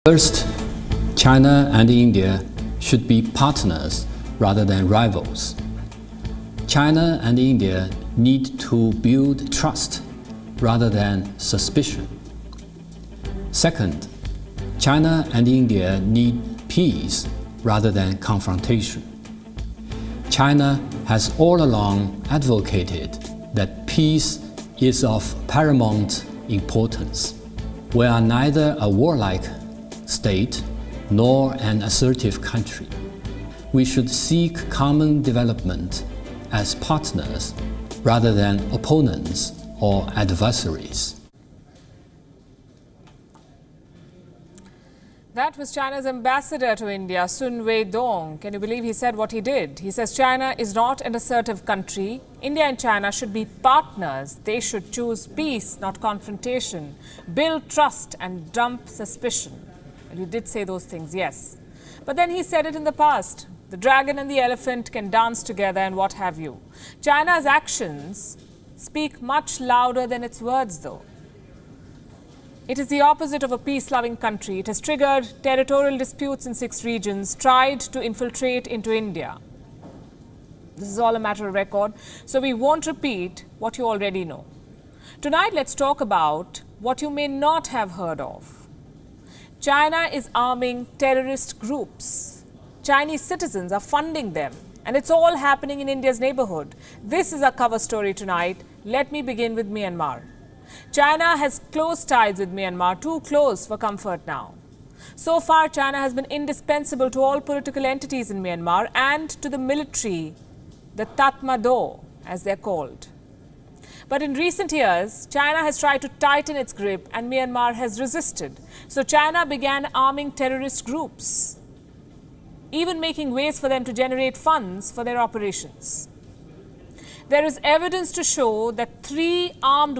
First, China and India should be partners rather than rivals. China and India need to build trust rather than suspicion. Second, China and India need peace rather than confrontation. China has all along advocated that peace is of paramount importance. We are neither a warlike state nor an assertive country. We should seek common development as partners rather than opponents or adversaries. That was China's ambassador to India, Sun Weidong. Can you believe he said what he did? He says China is not an assertive country. India and China should be partners. They should choose peace, not confrontation. Build trust and dump suspicion. Well, he did say those things, yes. But then he said it in the past. The dragon and the elephant can dance together and what have you. China's actions speak much louder than its words, though. It is the opposite of a peace-loving country. It has triggered territorial disputes in 6 regions, tried to infiltrate into India. This is all a matter of record, so we won't repeat what you already know. Tonight, let's talk about what you may not have heard of. China is arming terrorist groups. Chinese citizens are funding them, and it's all happening in India's neighborhood. This is our cover story tonight. Let me begin with Myanmar. China has close ties with Myanmar, too close for comfort now. So far, China has been indispensable to all political entities in Myanmar and to the military, the Tatmadaw, as they're called. But in recent years, China has tried to tighten its grip and Myanmar has resisted. So China began arming terrorist groups, even making ways for them to generate funds for their operations. There is evidence to show that 3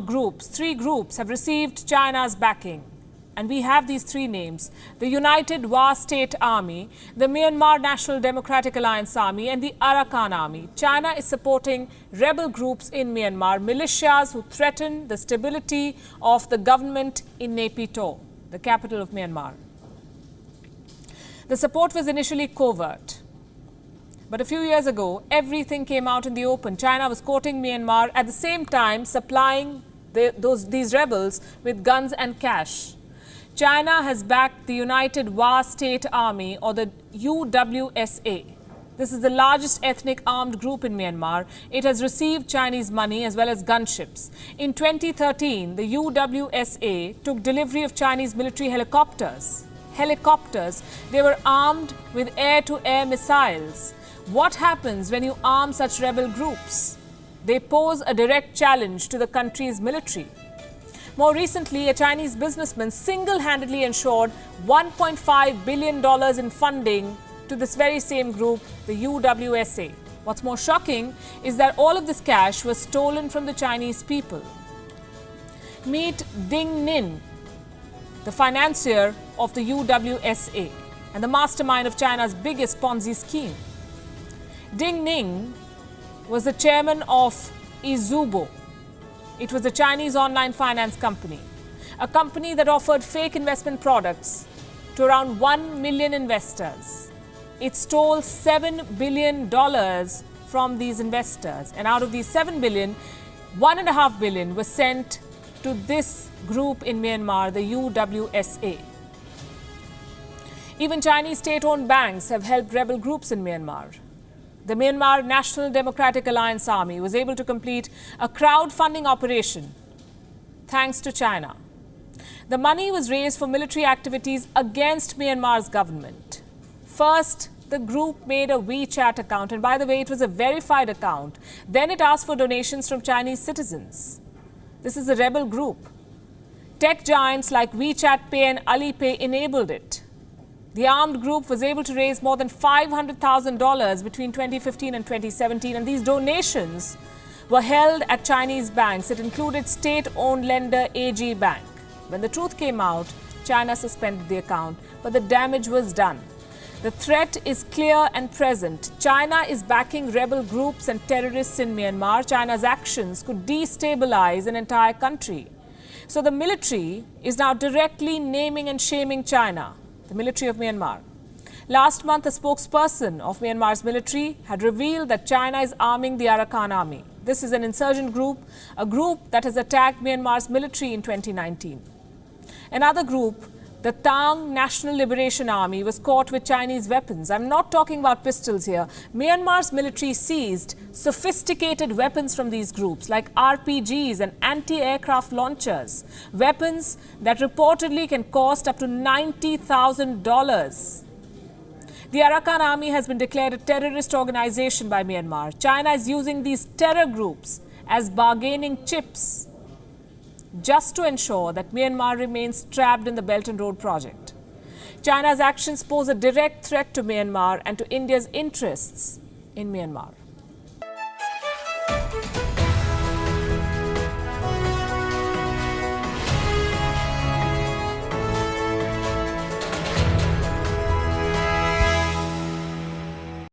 groups have received China's backing. And we have these 3 names: the United Wa State Army, the Myanmar National Democratic Alliance Army, and the Arakan Army. China is supporting rebel groups in Myanmar, militias who threaten the stability of the government in Naypyidaw, the capital of Myanmar. The support was initially covert. But a few years ago, everything came out in the open. China was courting Myanmar, at the same time supplying these rebels with guns and cash. China has backed the United Wa State Army, or the UWSA. This is the largest ethnic armed group in Myanmar. It has received Chinese money as well as gunships. In 2013, the UWSA took delivery of Chinese military helicopters. They were armed with air-to-air missiles. What happens when you arm such rebel groups? They pose a direct challenge to the country's military. More recently, a Chinese businessman single-handedly ensured $1.5 billion in funding to this very same group, the UWSA. What's more shocking is that all of this cash was stolen from the Chinese people. Meet Ding Nin, the financier of the UWSA and the mastermind of China's biggest Ponzi scheme. Ding Ning was the chairman of Izubo. It was a Chinese online finance company, a company that offered fake investment products to around 1 million investors. It stole $7 billion from these investors, and out of these $7 billion, $1.5 billion was sent to this group in Myanmar, the UWSA. Even Chinese state-owned banks have helped rebel groups in Myanmar. The Myanmar National Democratic Alliance Army was able to complete a crowdfunding operation thanks to China. The money was raised for military activities against Myanmar's government. First, the group made a WeChat account, and by the way, it was a verified account. Then it asked for donations from Chinese citizens. This is a rebel group. Tech giants like WeChat Pay and Alipay enabled it. The armed group was able to raise more than $500,000 between 2015 and 2017, and these donations were held at Chinese banks. It included state-owned lender AG Bank. When the truth came out, China suspended the account, but the damage was done. The threat is clear and present. China is backing rebel groups and terrorists in Myanmar. China's actions could destabilize an entire country. So the military is now directly naming and shaming China. the military of Myanmar. Last month, a spokesperson of Myanmar's military had revealed that China is arming the Arakan Army. This is an insurgent group, a group that has attacked Myanmar's military in 2019. Another group, the Tang National Liberation Army, was caught with Chinese weapons. I'm not talking about pistols here. Myanmar's military seized sophisticated weapons from these groups like RPGs and anti-aircraft launchers, weapons that reportedly can cost up to $90,000. The Arakan Army has been declared a terrorist organization by Myanmar. China is using these terror groups as bargaining chips just to ensure that Myanmar remains trapped in the Belt and Road project. China's actions pose a direct threat to Myanmar and to India's interests in Myanmar.